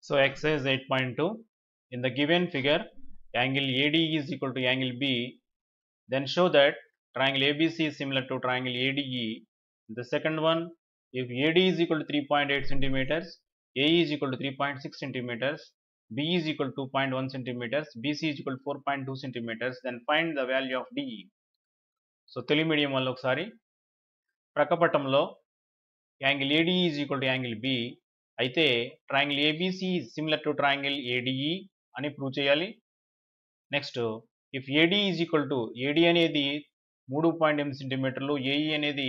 So exercise 8.2, in the given figure, angle AD is equal to angle B, then show that triangle ABC is similar to triangle ADE. The second one, if AD is equal to 3.8 centimeters, AE is equal to 3.6 centimeters, B is equal to 2.1 centimeters, BC is equal to 4.2 centimeters, then find the value of DE. So Telugu medium వల్ల ఒకసారి ప్రక్కపటంలో angle ADE is equal to angle B అయితే triangle ABC is similar to triangle ADE అని prove చేయాలి. Next if AD is equal to AD అనేది 3.8 సెంటీమీటర్లు, AE అనేది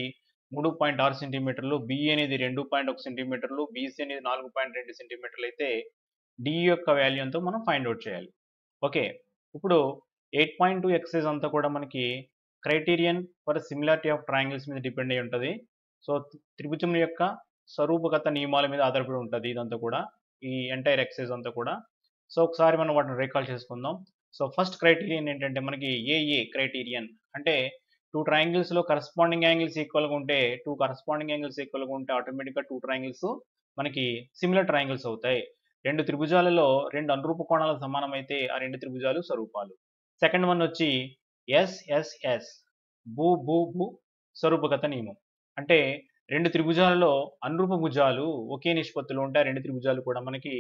3.6 సెంటీమీటర్లు, BE అనేది 2.1 సెంటీమీటర్లు, BC అనేది 4.2 సెంటీమీటర్లు అయితే DE యొక్క వాల్యూ ఎంతో మనం ఫైండ్ అవుట్ చేయాలి. ఓకే, ఇప్పుడు 8.2 ఎక్సర్సైజ్ అంతా కూడా మనకి criterion for similarity of triangles మీద డిపెండ్ అయి ఉంటుంది. సో త్రిభుజం యొక్క స్వరూపగత నియమాల మీద ఆధారపడి ఉంటుంది ఇదంతా కూడా, ఈ ఎంటైర్ ఎక్సర్సైజ్ అంతా కూడా. సో ఒకసారి మనం వాటిని రీకాల్ చేసుకుందాం. సో ఫస్ట్ క్రైటీరియన్ ఏంటంటే మనకి ఏఏ క్రైటీరియన్ అంటే టూ ట్రయాంగిల్స్లో కరస్పాండింగ్ యాంగిల్స్ ఈక్వల్గా ఉంటే ఆటోమేటిక్గా టూ ట్రయాంగిల్స్ మనకి సిమిలర్ ట్రయాంగిల్స్ అవుతాయి. రెండు త్రిభుజాలలో రెండు అనురూప కోణాలు సమానమైతే ఆ రెండు త్రిభుజాలు స్వరూపాలు. సెకండ్ వన్ వచ్చి ఎస్ఎస్ఎస్ భూ భూ భూ స్వరూపగత నియమం అంటే రెండు త్రిభుజాలలో అనురూప భుజాలు ఒకే నిష్పత్తిలో ఉంటే ఆ రెండు త్రిభుజాలు కూడా మనకి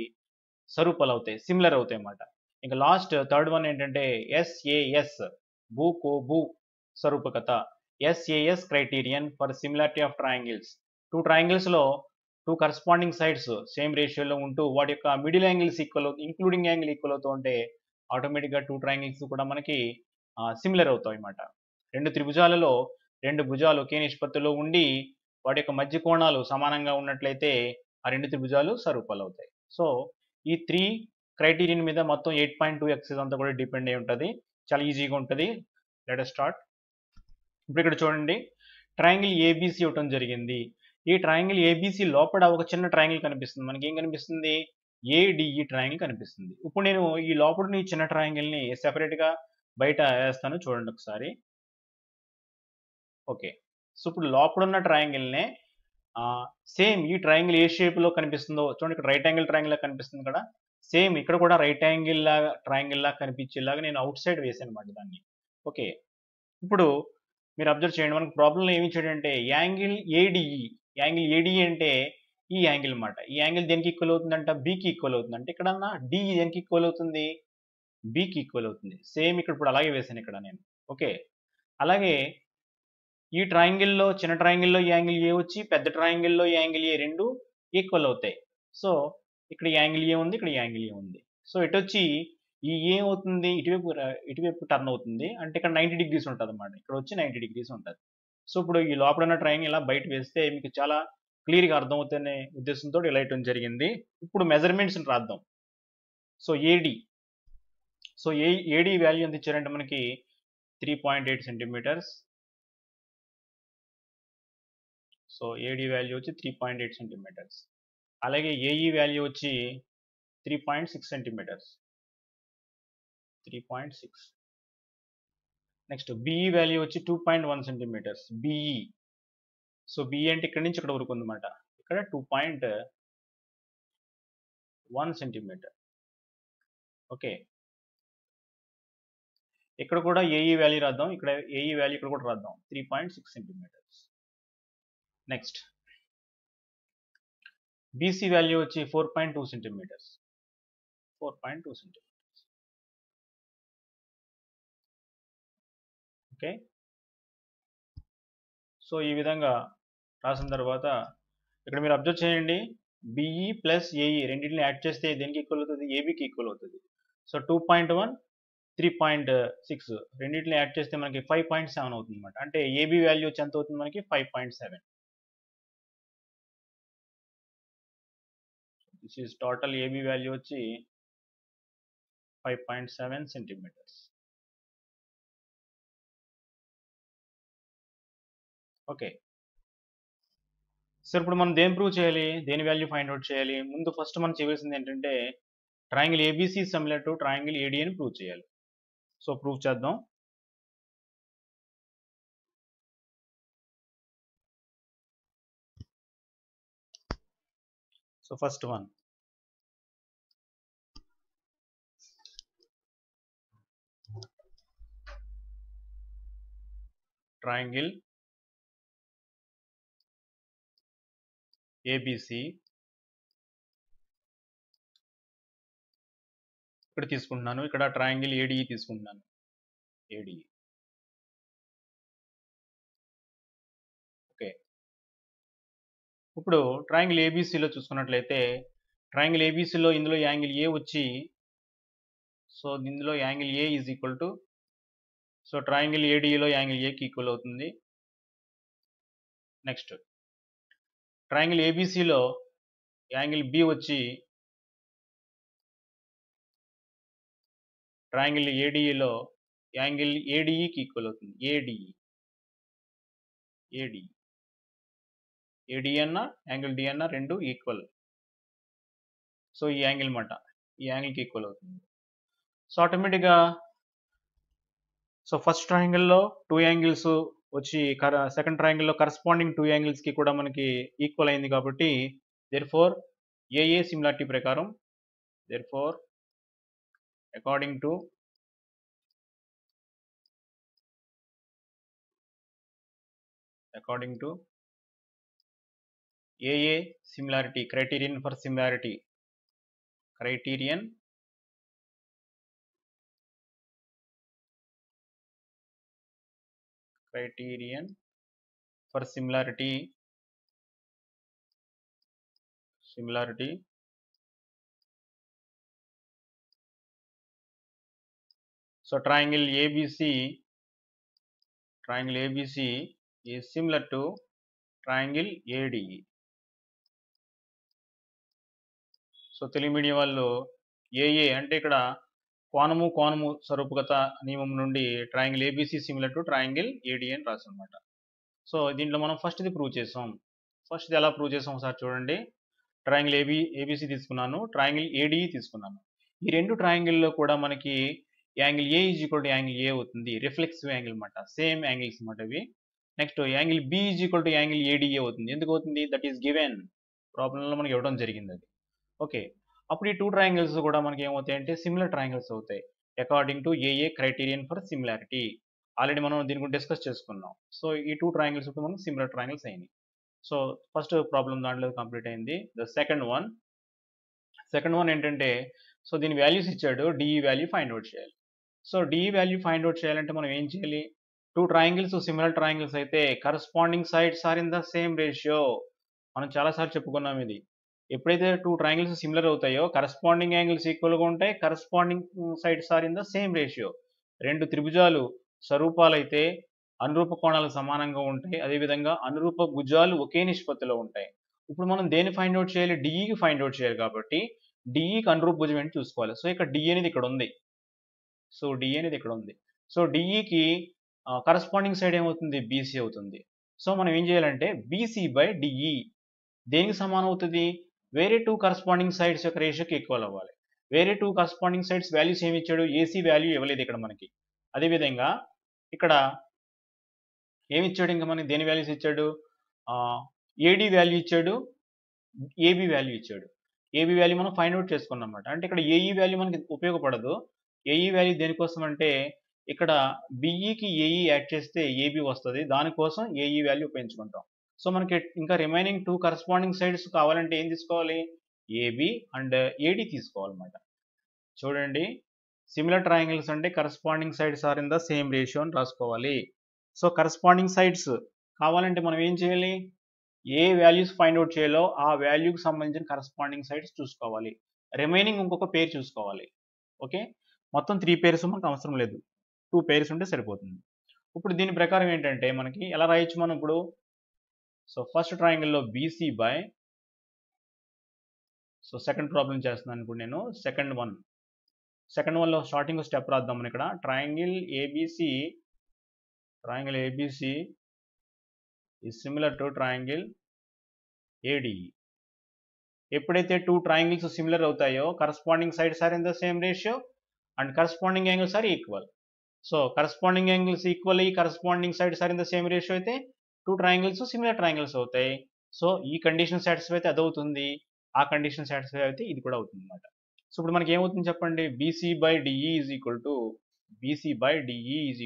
స్వరూపాలు అవుతాయి, సిమిలర్ అవుతాయి అన్నమాట. ఇంకా లాస్ట్ థర్డ్ వన్ ఏంటంటే ఎస్ఏఎస్ భూ కో భూ స్వరూపకత. SAS criterion for similarity of triangles. Two ట్రయాంగిల్స్లో టూ కరస్పాండింగ్ సైడ్స్ సేమ్ రేషియోలో ఉంటూ వాటి యొక్క middle angles equal including angle equal అవుతూ ఉంటే ఆటోమేటిక్గా టూ ట్రయాంగిల్స్ కూడా మనకి సిమిలర్ అవుతాయి అన్నమాట. రెండు త్రిభుజాలలో రెండు భుజాలు ఒకే నిష్పత్తిలో ఉండి వాటి యొక్క మధ్య కోణాలు సమానంగా ఉన్నట్లయితే ఆ రెండు త్రిభుజాలు స్వరూపాలు అవుతాయి. సో ఈ త్రీ క్రైటీరియన్ మీద మొత్తం 8.2 ఎక్సర్సైజ్ అంతా కూడా డిపెండ్ అయి ఉంటుంది. చాలా ఈజీగా ఉంటుంది. Let us start. ఇప్పుడు ఇక్కడ చూడండి, ట్రయాంగిల్ ఏబిసి ఇవ్వటం జరిగింది. ఈ ట్రయాంగిల్ ఏబిసి లోపల ఒక చిన్న ట్రయాంగిల్ కనిపిస్తుంది. మనకి ఏం కనిపిస్తుంది? ఏడిఈ ట్రయాంగిల్ కనిపిస్తుంది. ఇప్పుడు నేను ఈ లోపల ఈ చిన్న ట్రయాంగిల్ని సెపరేట్గా బయట వేస్తాను, చూడండి ఒకసారి. ఓకే, సో ఇప్పుడు లోపల ఉన్న ట్రయాంగిల్నే సేమ్ ఈ ట్రయాంగిల్ ఏ షేప్లో కనిపిస్తుందో చూడండి. ఇక్కడ రైట్ యాంగిల్ ట్రయాంగిల్ లాగా కనిపిస్తుంది కదా, సేమ్ ఇక్కడ కూడా రైట్ యాంగిల్ లాగా ట్రయాంగిల్ లాగా కనిపించేలాగా నేను అవుట్ సైడ్ వేసాను అనమాట దాన్ని. ఓకే, ఇప్పుడు మీరు అబ్జర్వ్ చేయండి, మనకు ప్రాబ్లంలో ఏమి ఇచ్చాడంటే యాంగిల్ ఏడిఈ. యాంగిల్ ఏడిఈ అంటే ఈ యాంగిల్ అన్నమాట. ఈ యాంగిల్ దేనికి ఈక్వల్ అవుతుందంట? బీకి ఈక్వల్ అవుతుంది. అంటే ఇక్కడ డిఈ దేనికి ఈక్వల్ అవుతుంది? బీకి ఈక్వల్ అవుతుంది. సేమ్ ఇక్కడ ఇప్పుడు అలాగే వేసాను ఇక్కడ నేను. ఓకే, అలాగే ఈ ట్రయాంగిల్లో చిన్న ట్రయాంగిల్లో యాంగిల్ ఏ వచ్చి పెద్ద ట్రయాంగిల్లో యాంగిల్ ఏ రెండు ఈక్వల్ అవుతాయి. సో ఇక్కడ యాంగిల్ ఏ ఉంది, ఇక్కడ యాంగిల్ ఏ ఉంది. సో ఇటు వచ్చి ఈ ఏమవుతుంది? ఇటువైపు టర్న్ అవుతుంది. అంటే ఇక్కడ 90 డిగ్రీస్ ఉంటుంది అన్నమాట. ఇక్కడ వచ్చి 90 డిగ్రీస్ ఉంటుంది. సో ఇప్పుడు ఈ లోపల ఉన్న ట్రయాంగిల్ ఇలా బయట వేస్తే మీకు చాలా క్లియర్గా అర్థమవుతుందనే ఉద్దేశంతో ఇలా ఇవ్వడం జరిగింది. ఇప్పుడు మెజర్మెంట్స్ని రాద్దాం. సో ఏడి, ఏడి వాల్యూ ఎంత ఇచ్చారంటే మనకి 3.8 సెంటీమీటర్స్. సో ఏడి వాల్యూ వచ్చి 3.8 సెంటీమీటర్స్. అలాగే ఏఈ వాల్యూ వచ్చి 3.6 సెంటీమీటర్స్, 3.6. నెక్స్ట్ బిఈ వాల్యూ వచ్చి 2.1 సెంటీమీటర్స్, బిఈ. సో బిఈ అంటే ఇక్కడ నుంచి ఇక్కడ వరకు ఉందన్నమాట. ఇక్కడ 2.1 సెంటీమీటర్. ఓకే, ఇక్కడ కూడా ఏఈ వాల్యూ రాద్దాం. ఇక్కడ ఏఈ వాల్యూ ఇక్కడ కూడా రాద్దాం, 3.6 సెంటీమీటర్స్. నెక్స్ట్ బీసీ వాల్యూ వచ్చి 4.2 సెంటీమీటర్స్, 4.2 సెంటీమీటర్స్. ఓకే, సో ఈ విధంగా రాసిన తర్వాత ఇక్కడ మీరు అబ్జర్వ్ చేయండి, బిఈ ప్లస్ ఏఈ రెండింటిని యాడ్ చేస్తే దేనికి ఈక్వల్ అవుతుంది? ఏబీకి ఈక్వల్ అవుతుంది. సో 2.1, 3.6 రెండింటిని యాడ్ చేస్తే మనకి 5.7 అవుతుంది అనమాట. అంటే ఏబీ వాల్యూ వచ్చి ఎంత అవుతుంది మనకి? 5.7. This is total AB value వచ్చి 5.7 సెంటీమీటర్స్. ఓకే, సో ఇప్పుడు మనం దేని ప్రూవ్ చేయాలి? దేని వాల్యూ ఫైండ్ అవుట్ చేయాలి? ముందు ఫస్ట్ మనం చేయవలసింది ఏంటంటే triangle ABC similar to triangle AD అని ప్రూవ్ చేయాలి. సో ప్రూవ్ చేద్దాం. So first one, triangle ABC ఇక్కడ తీసుకుంటున్నాను, ఇక్కడ ట్రయాంగిల్ ఏడిఈ తీసుకుంటున్నాను, ఏడిఈ. ఓకే, ఇప్పుడు ట్రయాంగిల్ ఏబిసిలో చూసుకున్నట్లయితే ట్రయాంగిల్ ఏబిసిలో ఇందులో యాంగిల్ ఏ వచ్చి, సో ఇందులో angle A is equal to, so triangle ఏడిఈలో యాంగిల్ ఏకి ఈక్వల్ అవుతుంది. నెక్స్ట్ ట్రయాంగిల్ ఏబిసిలో యాంగిల్ బి వచ్చి ట్రయాంగిల్ ఏడిఈలో యాంగిల్ ఏడిఈకి ఈక్వల్ అవుతుంది, ఏడిఈ. ఏడిఈ ఏడి అన్న యాంగిల్ డి అన్న రెండు ఈక్వల్. సో ఈ యాంగిల్ మాట ఈ యాంగిల్కి ఈక్వల్ అవుతుంది. సో ఆటోమేటిక్గా సో ఫస్ట్ ట్రయాంగిల్లో 2 యాంగిల్స్ వచ్చి సెకండ్ ట్రయాంగిల్లో కరస్పాండింగ్ 2 యాంగిల్స్కి కూడా మనకి ఈక్వల్ అయింది కాబట్టి దేర్ఫోర్ ఏఏ సిమిలారిటీ ప్రకారం, therefore according to AA similarity, criterion for similarity, criterion for similarity, so triangle ABC is similar to triangle ADE. So Telugu medium వాళ్ళు ఏఏ అంటే ఇక్కడ కోణము స్వరూపగత నియమం నుండి triangle ABC similar to triangle AD అని రాసి అనమాట. సో దీంట్లో మనం ఫస్ట్ ఇది ప్రూవ్ చేసాం. ఫస్ట్ ఎలా ప్రూవ్ చేసాం ఒకసారి చూడండి. ట్రయాంగిల్ ఏబిసి తీసుకున్నాను, ట్రయాంగిల్ ఏడిఈ తీసుకున్నాను. ఈ రెండు ట్రయాంగిల్లో కూడా మనకి angle A is equal to angle A అవుతుంది, రిఫ్లెక్సివ్ యాంగిల్ అనమాట, సేమ్ యాంగిల్స్ అనమాట ఇవి. Next angle B is equal to angle ADA అవుతుంది. ఎందుకు అవుతుంది? దట్ ఈస్ గివెన్, ప్రాబ్లంలో మనకి ఇవ్వడం జరిగింది అది. ఓకే, అప్పుడు ఈ 2 ట్రయాంగిల్స్ కూడా మనకి ఏమవుతాయి అంటే సిమిలర్ ట్రయాంగిల్స్ అవుతాయి అకార్డింగ్ టు ఏఏ క్రైటీరియన్ ఫర్ సిమిలారిటీ. ఆల్రెడీ మనం దీని గురించి డిస్కస్ చేసుకున్నాం. సో ఈ 2 ట్రయాంగిల్స్ ఇప్పుడు మనకు సిమిలర్ ట్రయాంగిల్స్ అయినాయి. సో ఫస్ట్ ప్రాబ్లం దాంట్లో కంప్లీట్ అయింది. ద సెకండ్ వన్ ఏంటంటే, సో దీని వాల్యూస్ ఇచ్చాడు, డిఈ వాల్యూ ఫైండ్ అవుట్ చేయాలి. So DE value find out చేయాలంటే మనం ఏం చేయాలి? 2 ట్రయాంగిల్స్ సిమిలర్ ట్రయాంగిల్స్ అయితే corresponding sides are in the same ratio. మనం చాలాసార్లు చెప్పుకున్నాం ఇది. ఎప్పుడైతే 2 ట్రయాంగిల్స్ సిమిలర్ అవుతాయో కరస్పాండింగ్ యాంగిల్స్ ఈక్వల్గా ఉంటాయి, corresponding sides are in the same ratio. 2 త్రిభుజాలు స్వరూపాలైతే అనురూప కోణాలు సమానంగా ఉంటాయి, అదేవిధంగా అనురూప భుజాలు ఒకే నిష్పత్తిలో ఉంటాయి. ఇప్పుడు మనం దేని ఫైండ్ అవుట్ చేయాలి? డిఈకి ఫైండ్ అవుట్ చేయాలి కాబట్టి డిఈకి అనురూప భుజం ఏంటి చూసుకోవాలి. సో ఇక్కడ డిఈ అనేది ఇక్కడ ఉంది. సో డిఈకి కరస్పాండింగ్ సైడ్ ఏమవుతుంది? బీసీ అవుతుంది. సో మనం ఏం చేయాలంటే బీసీ బై డిఈ దేనికి సమానం అవుతుంది? వేరే 2 కరస్పాండింగ్ సైడ్స్ యొక్క రేషియోకి ఈక్వల్ అవ్వాలి. వేరే 2 కరస్పాండింగ్ సైడ్స్ వాల్యూస్ ఏమి ఇచ్చాడు? ఏసీ వాల్యూ ఇవ్వలేదు ఇక్కడ మనకి. అదేవిధంగా ఇక్కడ ఏమి ఇచ్చాడు? ఇంకా మనకి దేని వాల్యూస్ ఇచ్చాడు? ఏడి వాల్యూ ఇచ్చాడు, ఏబి వాల్యూ ఇచ్చాడు. ఏబి వాల్యూ మనం ఫైండ్ అవుట్ చేసుకున్నాం అన్నమాట. అంటే ఇక్కడ ఏఈ వాల్యూ మనకి ఉపయోగపడదు. ఏఈ వాల్యూ దేనికోసం అంటే ఇక్కడ బిఈకి ఏఈ యాడ్ చేస్తే ఏబి వస్తుంది, దానికోసం ఏఈ వాల్యూ ఉపయోగించుకుంటాం. సో మనకి ఇంకా రిమైనింగ్ 2 కరస్పాండింగ్ సైడ్స్ కావాలంటే ఏం తీసుకోవాలి? ఏబి అండ్ ఏడి తీసుకోవాలన్నమాట. చూడండి, సిమిలర్ ట్రయాంగిల్స్ అంటే corresponding sides are in the same ratio అని రాసుకోవాలి. సో కరస్పాండింగ్ సైడ్స్ కావాలంటే మనం ఏం చేయాలి? ఏ వాల్యూస్ ఫైండ్ అవుట్ చేయాలో ఆ వాల్యూకి సంబంధించిన కరస్పాండింగ్ సైడ్స్ చూసుకోవాలి, రిమైనింగ్ ఇంకొక పేరు చూసుకోవాలి. ఓకే, మొత్తం 3 పేర్స్ మనకు అవసరం లేదు, 2 పేర్స్ ఉంటే సరిపోతుంది. ఇప్పుడు దీని ప్రకారం ఏంటంటే మనకి ఎలా రాయొచ్చు మనం ఇప్పుడు? సో ఫస్ట్ ట్రయాంగిల్లో BC by, so second problem చేస్తున్నాను ఇప్పుడు నేను. సెకండ్ వన్లో స్టార్టింగ్ స్టెప్ రాద్దాం మనం ఇక్కడ. Triangle ABC is similar to triangle ADE. ఎప్పుడైతే 2 ట్రయాంగిల్స్ సిమిలర్ అవుతాయో corresponding sides are in the same ratio and corresponding angles are equal. So corresponding angles equal అయ్యి corresponding sides are in the same ratio అయితే 2 triangles similar triangles అవుతాయి. So ఈ condition satisfy అయితే అది అవుతుంది, ఆ condition satisfy అయితే ఇది కూడా అవుతుంది అనమాట. సో ఇప్పుడు మనకి ఏమవుతుంది చెప్పండి? BC by DE is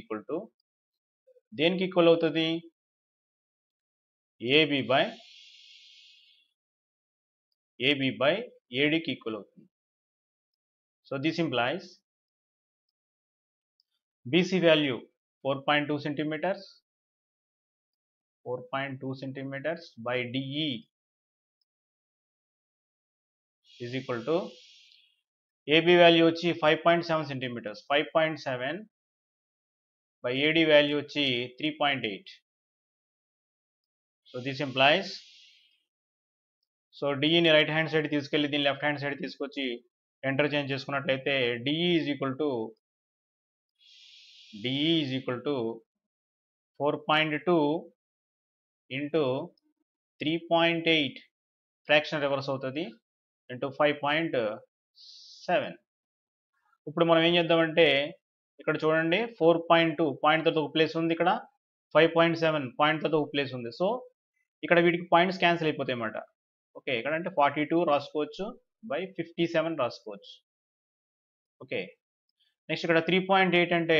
equal to దేనికి ఈక్వల్ అవుతుంది? ఏబి బై ఏడికి ఈక్వల్ అవుతుంది. So this implies BC value 4.2 centimetres 4.2 centimeters by DE is equal to AB value వచ్చి 5.7 centimeters 5.7 by AD value వచ్చి 3.8. So this implies DE ని right hand side తీసుకెళ్ళి దీన్ని left hand side తీసుకొచ్చి interchange చేసుకున్నట్లయితే DE is equal to 4.2 into 3.8 fraction reverse అవుతుంది into 5.7. ఇప్పుడు మనం ఏం చేద్దామంటే ఇక్కడ చూడండి 4.2 పాయింట్ తర్వాత ఒక ప్లేస్ ఉంది, ఇక్కడ 5.7 పాయింట్ తర్వాత ఒక ప్లేస్ ఉంది. సో ఇక్కడ వీటికి పాయింట్స్ క్యాన్సిల్ అయిపోతాయి అన్నమాట. ఓకే, ఇక్కడ అంటే 42 రాసుకోవచ్చు బై 57 రాసుకోవచ్చు. ఓకే, నెక్స్ట్ ఇక్కడ 3.8 అంటే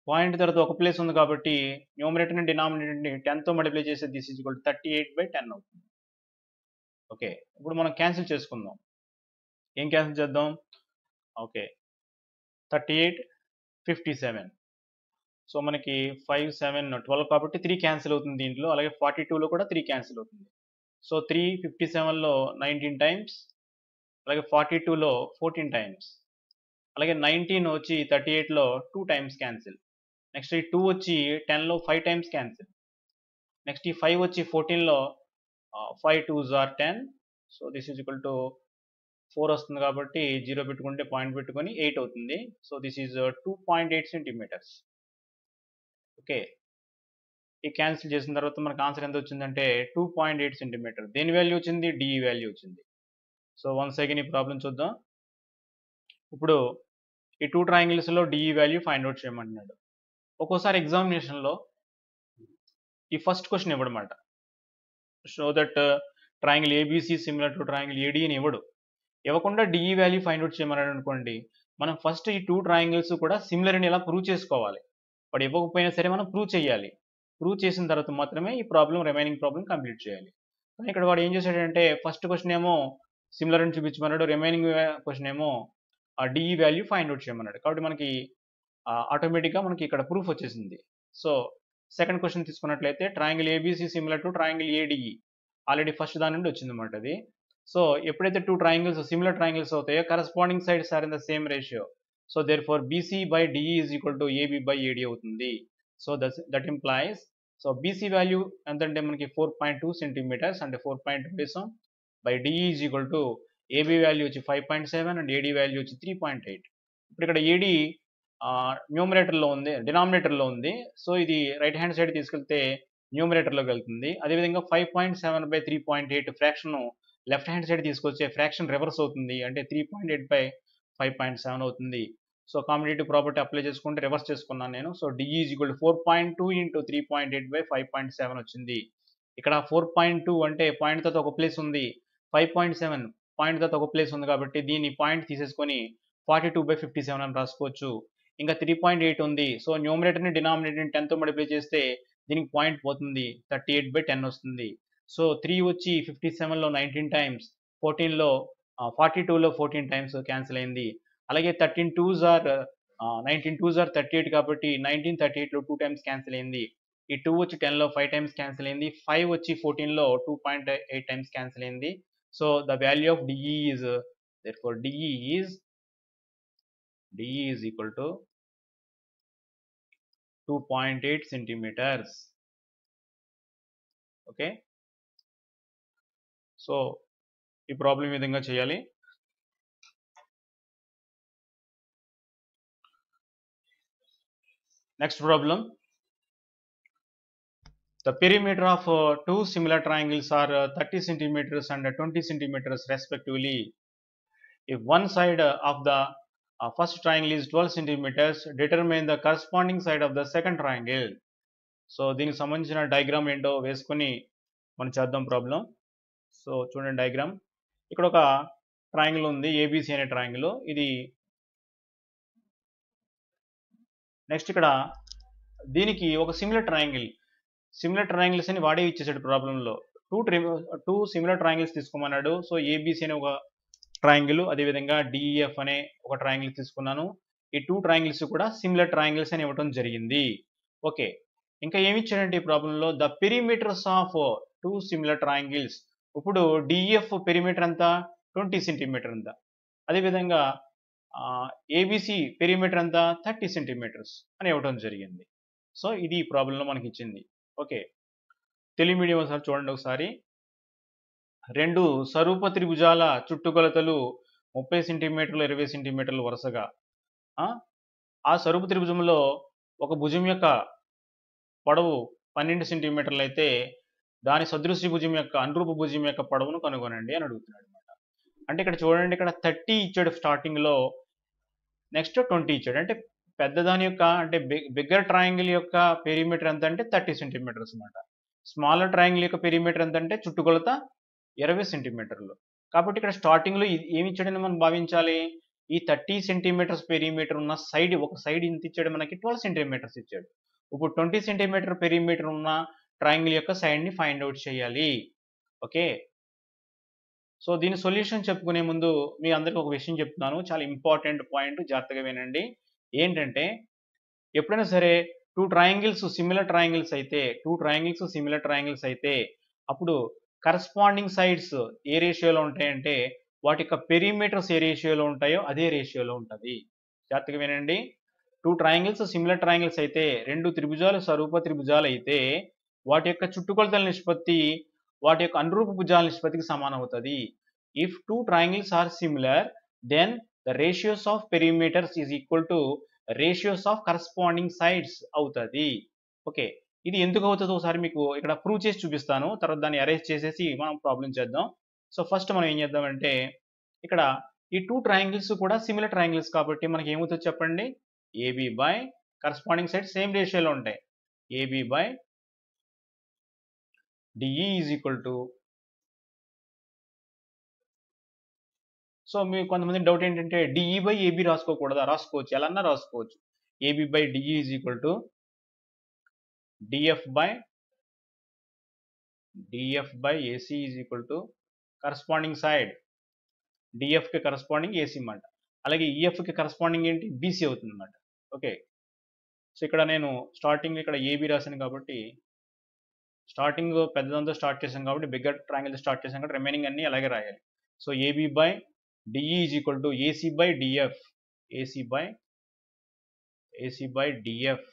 పాయింట్ తర్వాత ఒక ప్లేస్ ఉంది కాబట్టి న్యూమరేటర్ అండ్ డినామినేటర్ని 10తో మల్టిప్లై చేస్తే దిస్ ఈజ్ ఈక్వల్ టు 38/10 అవుతుంది. ఓకే, ఇప్పుడు మనం క్యాన్సిల్ చేసుకుందాం. ఏం క్యాన్సిల్ చేద్దాం? ఓకే, 38 57. సో మనకి 5 7 12 కాబట్టి 3 క్యాన్సిల్ అవుతుంది దీంట్లో. అలాగే 42లో కూడా 3 క్యాన్సిల్ అవుతుంది. సో 3 57లో 19 టైమ్స్, అలాగే 42లో 14 టైమ్స్, అలాగే 19 వచ్చి 38లో 2 టైమ్స్ క్యాన్సిల్. నెక్స్ట్ ఈ 2 వచ్చి 10లో 5 టైమ్స్ క్యాన్సిల్. నెక్స్ట్ ఈ 5 వచ్చి 14లో 5 2s are 10. So this is equal to 4 వస్తుంది కాబట్టి 0 పెట్టుకుంటే పాయింట్ పెట్టుకొని 8 అవుతుంది. So this is 2.8 centimetres. Okay, ఈ క్యాన్సిల్ చేసిన తర్వాత మనకు ఆన్సర్ ఎంత వచ్చిందంటే 2.8 సెంటీమీటర్. దేని వాల్యూ వచ్చింది? డిఈ వాల్యూ వచ్చింది. సో వన్స్ అగైన్ ఈ ప్రాబ్లం చూద్దాం. ఇప్పుడు ఈ 2 ట్రయాంగిల్స్లో డిఈ వాల్యూ ఫైండ్ అవుట్ చేయమంటున్నాడు. ఒక్కోసారి ఎగ్జామినేషన్లో ఈ ఫస్ట్ క్వశ్చన్ ఇవ్వడమాట, show that triangle ABC similar to triangle AD అని ఇవ్వకుండా డిఈ వాల్యూ ఫైండ్ అవుట్ చేయమన్నాడు అనుకోండి, మనం ఫస్ట్ ఈ 2 ట్రయాంగిల్స్ కూడా సిమిలర్ అని ఎలా ప్రూవ్ చేసుకోవాలి. వాడు ఇవ్వకపోయినా సరే మనం ప్రూవ్ చేయాలి. ప్రూవ్ చేసిన తర్వాత మాత్రమే ఈ ప్రాబ్లం రిమైనింగ్ ప్రాబ్లం కంప్లీట్ చేయాలి. ఇక్కడ వాడు ఏం చేశాడంటే ఫస్ట్ క్వశ్చన్ ఏమో సిమిలర్ అని చూపించమన్నాడు, రిమైనింగ్ క్వశ్చన్ ఏమో డిఈ వాల్యూ ఫైండ్ అవుట్ చేయమన్నాడు. కాబట్టి మనకి ఆటోమేటిక్గా మనకి ఇక్కడ ప్రూఫ్ వచ్చేసింది. సో సెకండ్ క్వశ్చన్ తీసుకున్నట్లయితే triangle ABC similar to triangle ADE, already first దాని నుండి వచ్చింది అన్నమాట అది. సో ఎప్పుడైతే 2 ట్రయాంగిల్స్ సిమిలర్ ట్రయాంగిల్స్ అవుతాయో corresponding sides are in the same ratio. So therefore BC by DE is equal to AB by AD అవుతుంది. So that implies so BC value ఎంతంటే మనకి 4.2 సెంటీమీటర్స్ అంటే 4.2 వేసాం by DE is equal to AB value వచ్చి 5.7 and AD value వచ్చి 3.8. ఇప్పుడు ఇక్కడ AD న్యూమరేటర్లో ఉంది, డినామినేటర్లో ఉంది. సో ఇది రైట్ హ్యాండ్ సైడ్ తీసుకెళ్తే న్యూమరేటర్లోకి వెళ్తుంది. అదేవిధంగా 5.7 by 3.8 fraction left hand side తీసుకొచ్చే ఫ్రాక్షన్ రివర్స్ అవుతుంది, అంటే 3.8 బై 5.7 అవుతుంది. సో కాంపిటేటివ్ ప్రాపర్టీ అప్లై చేసుకుంటే రివర్స్ చేసుకున్నాను నేను. So DE is equal to 4.2 into 3.8 by 5.7 వచ్చింది. ఇక్కడ 4.2 అంటే పాయింట్ తర్వాత ఒక ప్లేస్ ఉంది, 5.7 పాయింట్ తర్వాత ఒక ప్లేస్ ఉంది కాబట్టి దీన్ని పాయింట్ తీసేసుకొని 42/57 అని రాసుకోవచ్చు. ఇంకా 3.8 ఉంది. సో న్యూమరేటర్ని డినామినేటర్ని 10తో మల్టిప్లై చేస్తే దీనికి పాయింట్ పోతుంది, 38/10 వస్తుంది. సో 3 వచ్చి 57లో 19 టైమ్స్, 42లో 14 టైమ్స్ క్యాన్సిల్ అయింది. అలాగే 19 2s are 38 కాబట్టి 19 38లో 2 టైమ్స్ క్యాన్సిల్ అయింది. ఈ 2 వచ్చి 10లో 5 టైమ్స్ క్యాన్సిల్ అయింది. 5 వచ్చి 14లో 2.8 టైమ్స్ క్యాన్సిల్ అయింది. So the value of DE is therefore DE is equal to 2.8 centimeters. Okay, so ఈ ప్రాబ్లం ఈ విధంగా చేయాలి. Next problem, the perimeter of 2 similar triangles are 30 centimeters and 20 centimeters respectively. If one side of the first triangle is 12 centimeters, determine the corresponding side of the second triangle. So దీనికి సంబంధించిన diagram ఏంటో వేసుకొని మనం చేద్దాం problem. So చూడండి diagram, ఇక్కడ ఒక triangle ఉంది, ఏబీసీ అనే ట్రయాంగిల్. ఇది నెక్స్ట్ ఇక్కడ దీనికి ఒక సిమిలర్ ట్రయాంగిల్స్ అని వాడే ఇచ్చేసాడు ప్రాబ్లంలో. టూ సిమిలర్ ట్రయాంగిల్స్ తీసుకోమన్నాడు. సో ఏబిసి అనే ఒక ట్రయాంగిల్, అదేవిధంగా డిఈఎఫ్ అనే ఒక ట్రయాంగిల్ తీసుకున్నాను. ఈ 2 ట్రయాంగిల్స్ కూడా సిమిలర్ ట్రయాంగిల్స్ అని ఇవ్వడం జరిగింది. ఓకే, ఇంకా ఏమి ఇచ్చాడంటే ఈ ప్రాబ్లంలో the perimeters of 2 similar triangles. ఇప్పుడు డిఈఎఫ్ పెరిమీటర్ ఎంత? 20 సెంటీమీటర్ అంత. అదేవిధంగా ఏబిసి పెరిమీటర్ ఎంత? 30 సెంటీమీటర్స్ అని ఇవ్వడం జరిగింది. సో ఇది ఈ ప్రాబ్లంలో మనకి ఇచ్చింది. ఓకే, తెలుగు మీడియం ఒకసారి చూడండి. ఒకసారి 2 స్వరూప త్రిభుజాల చుట్టుకొలతలు 30 సెంటీమీటర్లు 20 సెంటీమీటర్లు వరుసగా. ఆ స్వరూప త్రిభుజంలో ఒక భుజం యొక్క పొడవు 12 సెంటీమీటర్లు అయితే దాని సదృశ్య భుజం యొక్క అనురూప భుజం యొక్క పొడవును కనుగొనండి అని అడుగుతున్నాడు అనమాట. అంటే ఇక్కడ చూడండి, ఇక్కడ 30 ఇచ్చాడు స్టార్టింగ్లో, నెక్స్ట్ 20 ఇచ్చాడు. అంటే పెద్దదాని యొక్క అంటే బిగ్గర్ ట్రయాంగిల్ యొక్క పెరిమీటర్ ఎంత అంటే 30 సెంటీమీటర్స్ అనమాట. స్మాలర్ ట్రయాంగిల్ యొక్క పెరిమీటర్ ఎంత అంటే చుట్టుకొలత 20 సెంటీమీటర్లు. కాబట్టి ఇక్కడ స్టార్టింగ్లో ఏమి ఇచ్చాడని మనం భావించాలి? ఈ 30 సెంటీమీటర్స్ పెరిమీటర్ ఉన్న ఒక సైడ్ ఇంత ఇచ్చాడు, మనకి 12 సెంటీమీటర్స్ ఇచ్చాడు. ఇప్పుడు 20 సెంటీమీటర్ పెరిమీటర్ ఉన్న ట్రయాంగిల్ యొక్క సైడ్ని ఫైండ్ అవుట్ చేయాలి. ఓకే, సో దీని సొల్యూషన్ చెప్పుకునే ముందు మీ అందరికీ ఒక విషయం చెప్తున్నాను, చాలా ఇంపార్టెంట్ పాయింట్, జాగ్రత్తగా వినండి. ఏంటంటే ఎప్పుడైనా సరే 2 ట్రయాంగిల్స్ సిమిలర్ ట్రయాంగిల్స్ అయితే అప్పుడు కరస్పాండింగ్ సైడ్స్ ఏ రేషియోలో ఉంటాయంటే వాటి యొక్క పెరిమీటర్స్ ఏ రేషియోలో ఉంటాయో అదే రేషియోలో ఉంటుంది. జాగ్రత్తగా వినండి. 2 ట్రయాంగిల్స్ సిమిలర్ ట్రయాంగిల్స్ అయితే, 2 త్రిభుజాలు స్వరూప త్రిభుజాలు అయితే వాటి యొక్క చుట్టుకొలతల నిష్పత్తి వాటి యొక్క అనురూప భుజాల నిష్పత్తికి సమానం అవుతుంది. If 2 triangles are similar then the ratios of perimeters is equal to ratios of corresponding sides అవుతుంది. ఓకే, ఇది ఎందుకు అవుతుందో ఒకసారి మీకు ఇక్కడ ప్రూవ్ చేసి చూపిస్తాను, తర్వాత దాన్ని అరేంజ్ చేసేసి మనం ప్రాబ్లం చేద్దాం. సో ఫస్ట్ మనం ఏం చేద్దామంటే ఇక్కడ ఈ 2 ట్రయాంగిల్స్ కూడా సిమిలర్ ట్రయాంగిల్స్ కాబట్టి మనకి ఏమవుతుంది చెప్పండి? AB by corresponding side same రేషియోలో ఉంటాయి. AB by DE is equal to, so మీకు కొంతమంది డౌట్ ఏంటంటే డిఈ బై ఏబి రాసుకోకూడదా? రాసుకోవచ్చు, ఎలా అన్నా రాసుకోవచ్చు. AB by DE is equal to DF by AC is equal to corresponding side DF కి కరస్పాండింగ్ ఏసీ అన్నమాట. అలాగే ఈఎఫ్ కి కరస్పాండింగ్ ఏంటి? బీసీ అవుతుంది అన్నమాట. ఓకే, సో ఇక్కడ నేను స్టార్టింగ్ ఇక్కడ ఏబి రాశాను కాబట్టి స్టార్టింగ్ పెద్దదంతో స్టార్ట్ చేశాను కాబట్టి బిగ్గర్ ట్రయాంగిల్ స్టార్ట్ చేశాను కాబట్టి రిమైనింగ్ అన్ని అలాగే రాయాలి. So AB by DE is equal to AC by DF, AC by DF.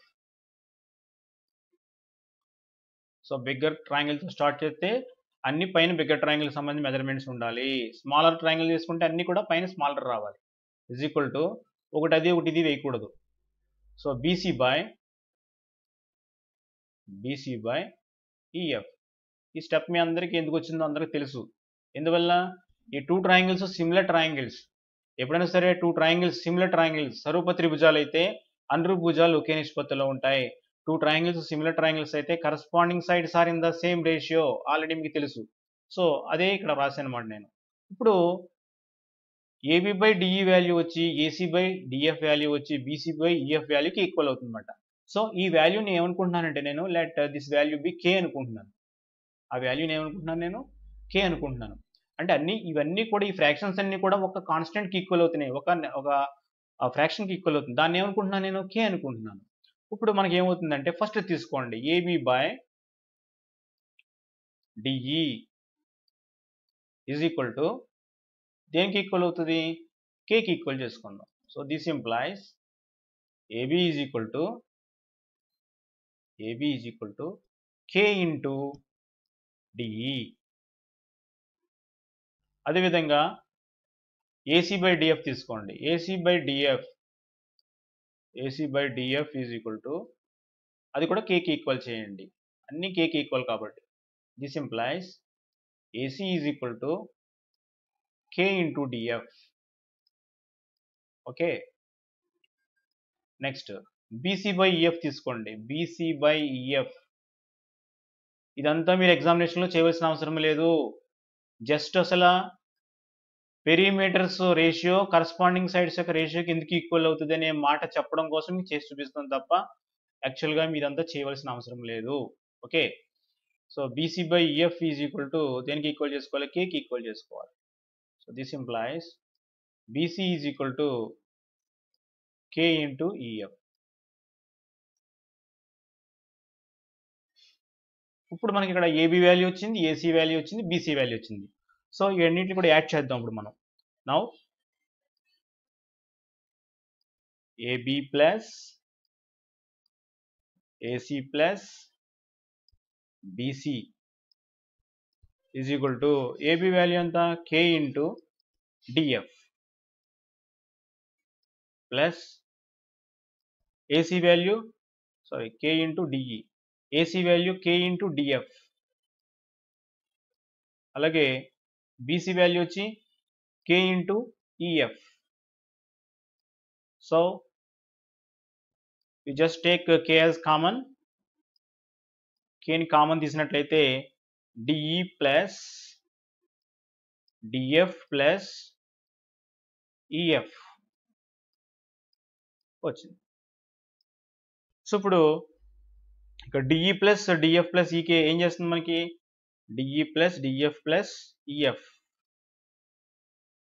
So bigger ట్రయాంగిల్తో స్టార్ట్ చేస్తే అన్ని పైన బిగ్గర్ ట్రయాంగిల్ సంబంధించిన మెజర్మెంట్స్ ఉండాలి. స్మాలర్ ట్రయాంగిల్ తీసుకుంటే అన్ని కూడా పైన స్మాలర్ రావాలి. ఇజ్ ఈక్వల్ టు ఒకటి అది ఒకటి ఇది వేయకూడదు. So BC by EF. ఈ స్టెప్ మీ అందరికీ ఎందుకు వచ్చిందో అందరికీ తెలుసు. ఎందువల్ల? ఈ 2 ట్రయాంగిల్స్ సిమిలర్ ట్రయాంగిల్స్. ఎప్పుడైనా సరే 2 ట్రయాంగిల్స్ సిమిలర్ ట్రయాంగిల్స్ స్వరూప త్రిభుజాలు అయితే అనురూప భుజాలు ఒకే నిష్పత్తిలో ఉంటాయి. 2 ట్రయాంగిల్స్ సిమిలర్ ట్రయాంగిల్స్ అయితే corresponding sides are in the same ratio. Already మీకు తెలుసు. సో అదే ఇక్కడ రాశాను అన్నమాట నేను. ఇప్పుడు ఏబి బై డిఈ వాల్యూ వచ్చి ఏసీ బై డిఎఫ్ వాల్యూ వచ్చి బీసీ బై ఈఎఫ్ వాల్యూకి ఈక్వల్ అవుతుంది అన్నమాట. సో ఈ వాల్యూని ఏమనుకుంటున్నానంటే నేను let this value be K అనుకుంటున్నాను. ఆ వాల్యూని ఏమనుకుంటున్నాను నేను? కే అనుకుంటున్నాను. అంటే ఇవన్నీ కూడా ఈ ఫ్రాక్షన్స్ అన్ని కూడా ఒక కాన్స్టెంట్కి ఈక్వల్ అవుతున్నాయి, ఒక ఫ్రాక్షన్కి ఈక్వల్ అవుతుంది. దాన్ని ఏమనుకుంటున్నాను నేను? కే అనుకుంటున్నాను. ఇప్పుడు మనకి ఏమవుతుందంటే ఫస్ట్ తీసుకోండి, AB by DE is equal to దేనికి ఈక్వల్ అవుతుంది? కేకి ఈక్వల్ చేసుకుందాం. So this implies AB is equal to K into DE. అదేవిధంగా ఏసీ బై డిఎఫ్ తీసుకోండి. AC by DF is equal to అది కూడా కేకి ఈక్వల్ చేయండి, అన్ని కేకి ఈక్వల్ కాబట్టి. This implies AC is equal to K into DF. Okay, next BC by EF తీసుకోండి. బీసీ బై ఈఎఫ్ ఇదంతా మీరు ఎగ్జామినేషన్లో చేయవలసిన అవసరం లేదు. జస్ట్ అసలు పెరిమీటర్స్ రేషియో కరస్పాండింగ్ సైడ్స్ యొక్క రేషియోకి ఎందుకు ఈక్వల్ అవుతుంది అనే మాట చెప్పడం కోసం మీకు చేసి చూపిస్తాను తప్ప యాక్చువల్గా మీరంతా చేయవలసిన అవసరం లేదు. Okay, so BC by EF is equal to దేనికి ఈక్వల్ చేసుకోవాలి, కేకి ఈక్వల్ చేసుకోవాలి. So this implies BC is equal to K into EF. ఇప్పుడు మనకి ఇక్కడ ఏబి వాల్యూ వచ్చింది, ఏసీ వాల్యూ వచ్చింది, బీసీ వాల్యూ వచ్చింది. సో ఇవన్నిటిని కూడా యాడ్ చేద్దాం ఇప్పుడు మనం. Now AB plus AC plus BC is equal to AB value ఎంత, K into DF plus AC value K into DE, AC value K into DF, అలాగే BC value వచ్చి K into EF. So you just take K as common, కేని common తీసినట్లయితే DE plus DF plus EF వచ్చింది. So ఇప్పుడు ఇక్కడ DE plus DF plus ఈకే ఏం చేస్తుంది మనకి, DE plus DF plus EF.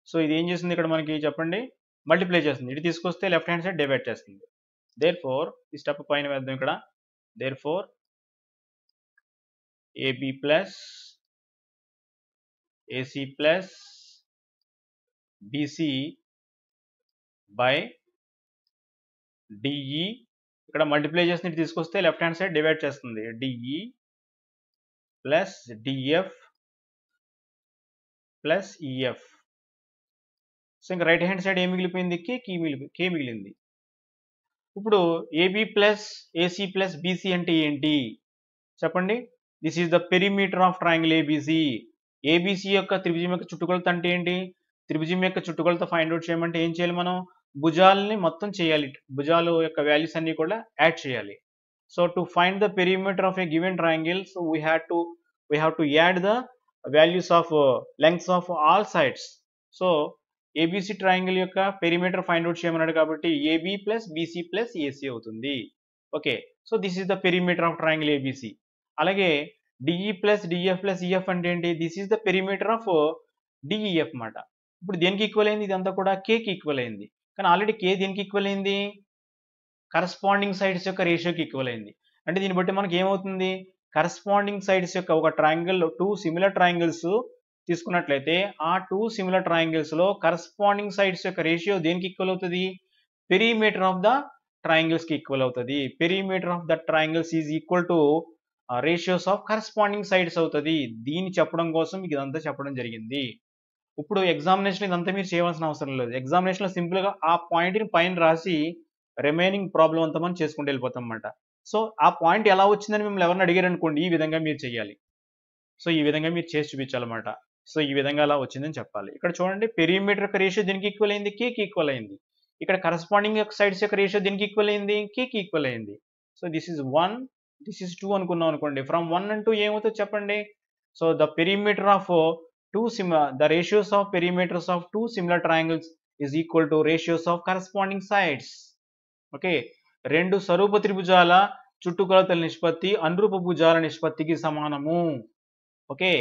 So ఇది ఏం చేస్తుంది ఇక్కడ మనకి చెప్పండి, మల్టిప్లై చేస్తుంది. ఇటు తీసుకొస్తే లెఫ్ట్ హ్యాండ్ సైడ్ డివైడ్ చేస్తుంది. దేర్ ఫోర్ ఈ స్టెప్ పైన వేద్దాం ఇక్కడ. Therefore AB plus AC plus BC by DE, ఇక్కడ మల్టిప్లై చేసి ఇటు తీసుకొస్తే లెఫ్ట్ హ్యాండ్ సైడ్ డివైడ్ చేస్తుంది. DE plus DF plus EF. So ఇంకా రైట్ హ్యాండ్ సైడ్ ఏం మిగిలిపోయింది, కే మిగిలింది. ఇప్పుడు AB plus AC plus BC అంటే ఏంటి చెప్పండి. This is the perimeter of triangle ABC. ABC యొక్క త్రిభుజం యొక్క చుట్టుకొలత అంటే ఏంటి, త్రిభుజం యొక్క చుట్టుకొలత ఫైండ్ అవుట్ చేయమంటే ఏం చేయాలి మనం, భుజాలని మొత్తం చేయాలి, భుజాలు యొక్క వాల్యూస్ అన్ని కూడా యాడ్ చేయాలి. So to find the perimeter of a given triangle, so we have to add the values of lengths of all sides. So ABC triangle యొక్క పెరిమీటర్ ఫైండ్ అవుట్ చేయమన్నాడు కాబట్టి AB plus BC plus AC అవుతుంది. Okay, so this is the perimeter of triangle ABC. అలాగే DE plus DF plus EF అంటే ఏంటి, this is the perimeter of DEF అన్నమాట. ఇప్పుడు దేనికి ఈక్వల్ అయింది, ఇదంతా కూడా కేకి ఈక్వల్ అయింది. కానీ ఆల్రెడీ కే దేనికి ఈక్వల్ అయింది, కరస్పాండింగ్ సైడ్స్ యొక్క రేషియోకి ఈక్వల్ అయింది. అంటే దీన్ని బట్టి మనకి ఏమవుతుంది, కరస్పాండింగ్ సైడ్స్ యొక్క ఒక ట్రయాంగిల్, టూ సిమిలర్ ట్రయాంగిల్స్ తీసుకున్నట్లయితే ఆ టూ సిమిలర్ ట్రయాంగిల్స్ లో కరస్పాండింగ్ సైడ్స్ యొక్క రేషియో దేనికి ఈక్వల్ అవుతుంది, పెరిమీటర్ ఆఫ్ ద ట్రయాంగిల్స్ కి ఈక్వల్ అవుతుంది. Perimeter of the triangles is equal to ratios of corresponding sides అవుతుంది. దీన్ని చెప్పడం కోసం మీకు ఇదంతా చెప్పడం జరిగింది. ఇప్పుడు ఎగ్జామినేషన్ ఇదంతా మీరు చేయవలసిన అవసరం లేదు. ఎగ్జామినేషన్ లో సింపుల్ గా ఆ పాయింట్ ని పైన రాసి రిమైనింగ్ ప్రాబ్లం అంతా మనం చేసుకుంటూ వెళ్ళిపోతాం అన్నమాట. సో ఆ పాయింట్ ఎలా వచ్చిందని మిమ్మల్ని ఎవరిని అడిగారు అనుకోండి, ఈ విధంగా మీరు చేయాలి. సో ఈ విధంగా మీరు చేసి చూపించాలన్నమాట. సో ఈ విధంగా అలా వచ్చిందని చెప్పాలి. ఇక్కడ చూడండి, పెరిమీటర్ యొక్క రేషియో దీనికి ఈక్వల్ అయింది, కేకి ఈక్వల్ అయింది. ఇక్కడ కరస్పాండింగ్ యొక్క సైడ్స్ యొక్క రేషియో దీనికి ఈక్వల్ అయింది, కేకి ఈక్వల్ అయింది. So this is 1, this is 2 అనుకున్నాం అనుకోండి. ఫ్రమ్ 1 and 2 ఏమవుతుందో చెప్పండి. So the perimeter of the ratios of perimeters of two similar triangles is equal to ratios of corresponding sides. Okay, రెండు స్వరూప త్రిభుజాల చుట్టుకొలతల నిష్పత్తి అనురూప భుజాల నిష్పత్తికి సమానము. ఓకే,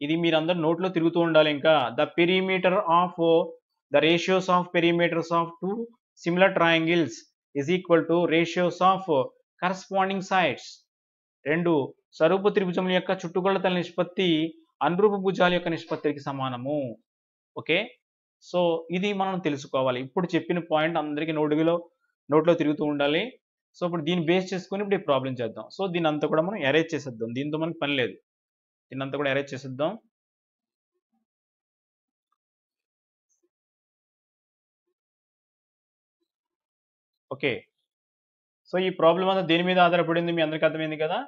ఇది మీరందరూ నోట్లో తిరుగుతూ ఉండాలి. ఇంకా the perimeter of the ratios of perimeters of two similar triangles is equal to ratios of corresponding sides. రెండు స్వరూప త్రిభుజముల యొక్క చుట్టుకొలతల నిష్పత్తి అనురూప భుజాల యొక్క నిష్పత్తికి సమానము. ఓకే, సో ఇది మనం తెలుసుకోవాలి. ఇప్పుడు చెప్పిన పాయింట్ అందరికీ నోట్లో తిరుగుతూ ఉండాలి. సో ఇప్పుడు దీన్ని బేస్ చేసుకొని ఇప్పుడు ఈ ప్రాబ్లం చేద్దాం. సో దీని అంతా కూడా మనం అరేంజ్ చేసేద్దాం, దీంతో మనకి పని లేదు. దీన్ని అంతా కూడా అరేంజ్ చేసేద్దాం. ఓకే, సో ఈ ప్రాబ్లం అంతా దేని మీద ఆధారపడింది మీ అందరికీ అర్థమైంది కదా.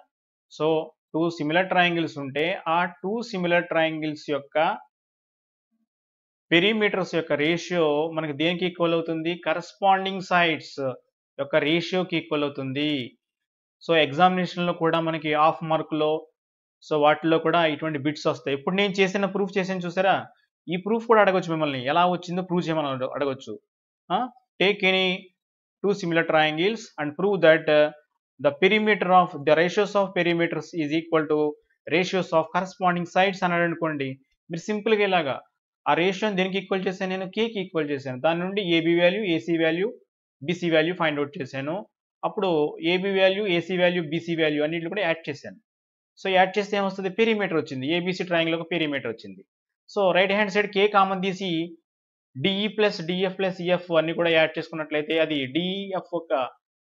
సో టూ సిమిలర్ ట్రయాంగిల్స్ ఉంటే ఆ టూ సిమిలర్ ట్రయాంగిల్స్ యొక్క పెరిమీటర్స్ యొక్క రేషియో మనకి దేనికి ఈక్వల్ అవుతుంది, కరస్పాండింగ్ సైడ్స్ యొక్క రేషియోకి ఈక్వల్ అవుతుంది. సో ఎగ్జామినేషన్లో కూడా మనకి హాఫ్ మార్కులో సో వాటిలో కూడా ఇటువంటి బిట్స్ వస్తాయి. ఇప్పుడు నేను చేసిన ప్రూఫ్ చేసాను చూసారా, ఈ ప్రూఫ్ కూడా అడగొచ్చు మిమ్మల్ని, ఎలా వచ్చిందో ప్రూవ్ చేయమని అడగొచ్చు. Take any two similar triangles and prove that the perimeter of the ratios of perimeters is equal to ratios of corresponding sides అన్నాడు అనుకోండి. మీరు సింపుల్గా ఇలాగా ఆ రేషియోని దేనికి ఈక్వల్ చేశాను, నేను కేకి ఈక్వల్ చేశాను. దాని నుండి AB value, AC value, BC value find out చేశాను. అప్పుడు AB value, AC value, BC value అన్నింటిని కూడా యాడ్ చేశాను. సో యాడ్ చేస్తే ఏమొస్తుంది, పెరిమీటర్ వచ్చింది. ఏబీసీ ట్రయాంగిల్ ఒక పెరిమీటర్ వచ్చింది. సో రైట్ హ్యాండ్ సైడ్ కే కామన్ తీసి DE plus DF plus EF అన్ని కూడా యాడ్ చేసుకున్నట్లయితే అది డిఎఫ్ ఒక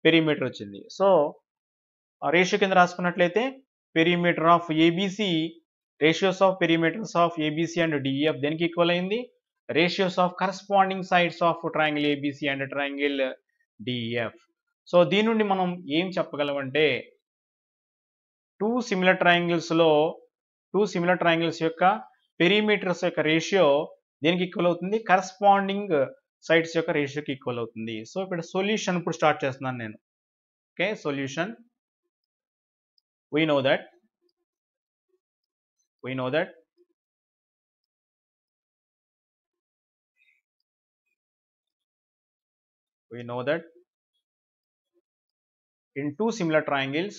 పెరిమీటర్ వచ్చింది. సో ఆ రేషియో కింద రాసుకున్నట్లయితే perimeter of ABC, ratios of perimeters of ABC and DF దేనికి ఈక్వల్ అయింది, ratios of corresponding sides of triangle ABC and triangle DF. So దీని నుండి మనం ఏం చెప్పగలమంటే టూ సిమిలర్ ట్రయాంగిల్స్ యొక్క పెరిమీటర్స్ యొక్క రేషియో దేనికి ఈక్వల్ అవుతుంది, కరస్పాండింగ్ సైడ్స్ యొక్క రేషియోకి ఈక్వల్ అవుతుంది. సో ఇక్కడ సొల్యూషన్ ఇప్పుడు స్టార్ట్ చేస్తున్నాను నేను. Okay, solution. we know that in two similar triangles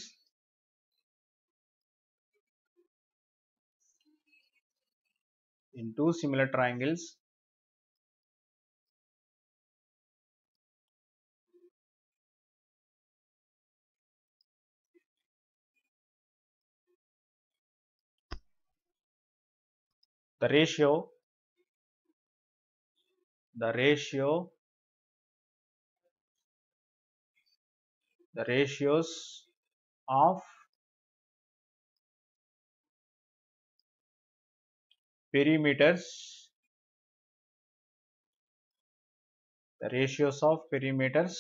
the ratios of perimeters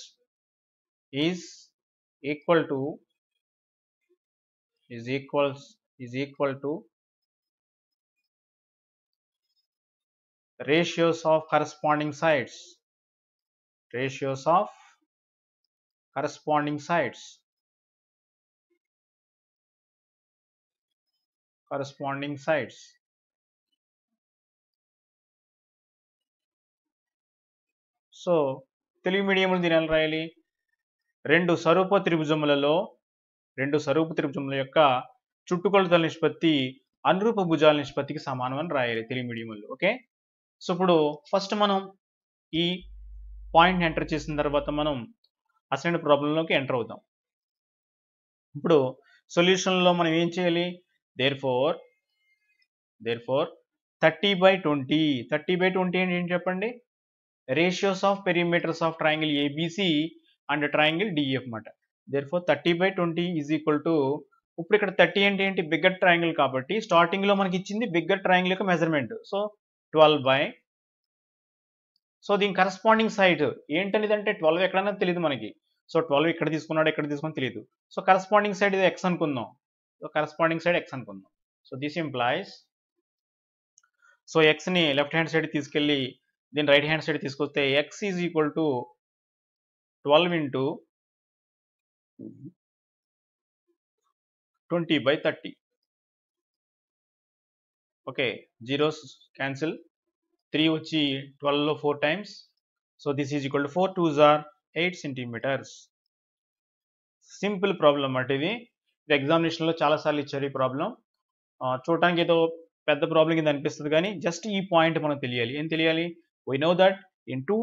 is equal to ratios of corresponding sides. So Telugu మీడియంలో దీని ఎలా రాయాలి, రెండు స్వరూప త్రిభుజముల యొక్క చుట్టుకొలతల నిష్పత్తి అనురూప భుజాల నిష్పత్తికి సమానం అని రాయాలి తెలుగు మీడియంలో. ఓకే, సో ఇప్పుడు ఫస్ట్ మనం ఈ పాయింట్ ఎంటర్ చేసిన తర్వాత మనం అసైన్డ్ ప్రాబ్లంలోకి ఎంటర్ అవుతాం. ఇప్పుడు సొల్యూషన్లో మనం ఏం చేయాలి, therefore 30/20 ఏంటి చెప్పండి, ratios of perimeters of triangle ABC and triangle DF మాట. therefore 30/20 ఈజ్ ఈక్వల్ టు, ఇప్పుడు ఇక్కడ 30 అంటే ఏంటి, బిగ్గర్ ట్రయాంగిల్ కాబట్టి స్టార్టింగ్ లో మనకి ఇచ్చింది బిగ్గర్ ట్రయాంగిల్ యొక్క మెజర్మెంట్. సో 12 సో దీని కరస్పాండింగ్ సైడ్ ఏంటనేది అంటే 12 ఎక్కడన్నా తెలియదు మనకి. సో 12 ఇక్కడ తీసుకున్నాడు, ఎక్కడ తీసుకుని తెలియదు. సో కరస్పాండింగ్ సైడ్ ఇది ఎక్స్ అనుకుందాం. So this implies, so X ని లెఫ్ట్ హ్యాండ్ సైడ్ తీసుకెళ్ళి దీని రైట్ హ్యాండ్ సైడ్ తీసుకొస్తే X is equal to 12 into 20/30. Okay, zeros cancel, 3 వచ్చి 12లో 4 times. So this is equal to 4 2s are 8 centimeters. Simple problem అన్నమాట ఇది. ఎగ్జామినేషన్లో చాలాసార్లు ఇచ్చారు ఈ ప్రాబ్లం. చూడటానికి ఏదో పెద్ద ప్రాబ్లం కింద అనిపిస్తుంది కానీ జస్ట్ ఈ పాయింట్ మనకు తెలియాలి. ఏం తెలియాలి, we know that in two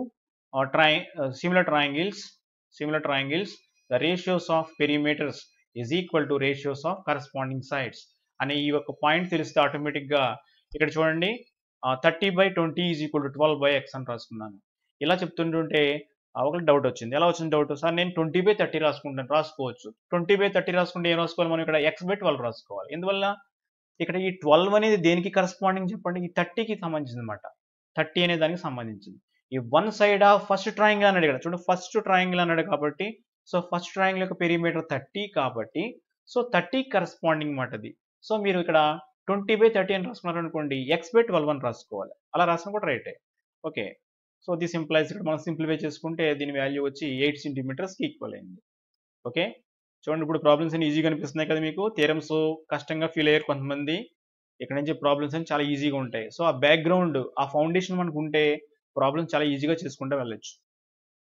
similar triangles the ratios of perimeters is equal to ratios of corresponding sides అనే ఈ ఒక పాయింట్ తెలిస్తే ఆటోమేటిక్గా ఇక్కడ చూడండి 30/20 ఈజ్ ఈక్వల్ టు 12/x అని రాసుకున్నాను. ఇలా చెప్తుంటుంటే ఒక డౌట్ వచ్చింది. ఎలా వచ్చింది డౌట్, సార్ నేను 20/30 రాసుకోవచ్చు. 20/30 రాసుకుంటే ఏం రాసుకోవాలి మనం, ఇక్కడ x/12 రాసుకోవాలి. ఎందువల్ల ఇక్కడ ఈ 12 అనేది దేనికి కరస్పాండింగ్ చెప్పండి, ఈ 30కి సంబంధించింది అనమాట. 30 అనే దానికి సంబంధించింది. ఈ one side of first triangle అన్నాడు ఇక్కడ చూడండి, ఫస్ట్ ట్రయాంగిల్ అన్నాడు కాబట్టి సో ఫస్ట్ ట్రయాంగిల్ యొక్క పెరిమీటర్ 30 కాబట్టి సో 30 కరస్పాండింగ్ మాట అది. సో మీరు ఇక్కడ 20/30 అని రాసుకున్నారు అనుకోండి, x/12 అని రాసుకోవాలి. అలా రాసిన కూడా రైటే. ఓకే, సో దిస్ ఇంప్లైజ్ ఇక్కడ మనం సింప్లిఫై చేసుకుంటే దీని వాల్యూ వచ్చి 8 centimeters ఈక్వల్ అయింది. ఓకే, చూడండి ఇప్పుడు ప్రాబ్లమ్స్ అన్ని ఈజీగా అనిపిస్తున్నాయి కదా మీకు. థియరమ్స్ కష్టంగా ఫీల్ అయ్యారు కొంతమంది, ఇక్కడ నుంచి ప్రాబ్లమ్స్ అని చాలా ఈజీగా ఉంటాయి. సో ఆ బ్యాక్గ్రౌండ్, ఆ ఫౌండేషన్ మనకు ఉంటే ప్రాబ్లమ్స్ చాలా ఈజీగా చేసుకుంటూ వెళ్ళొచ్చు.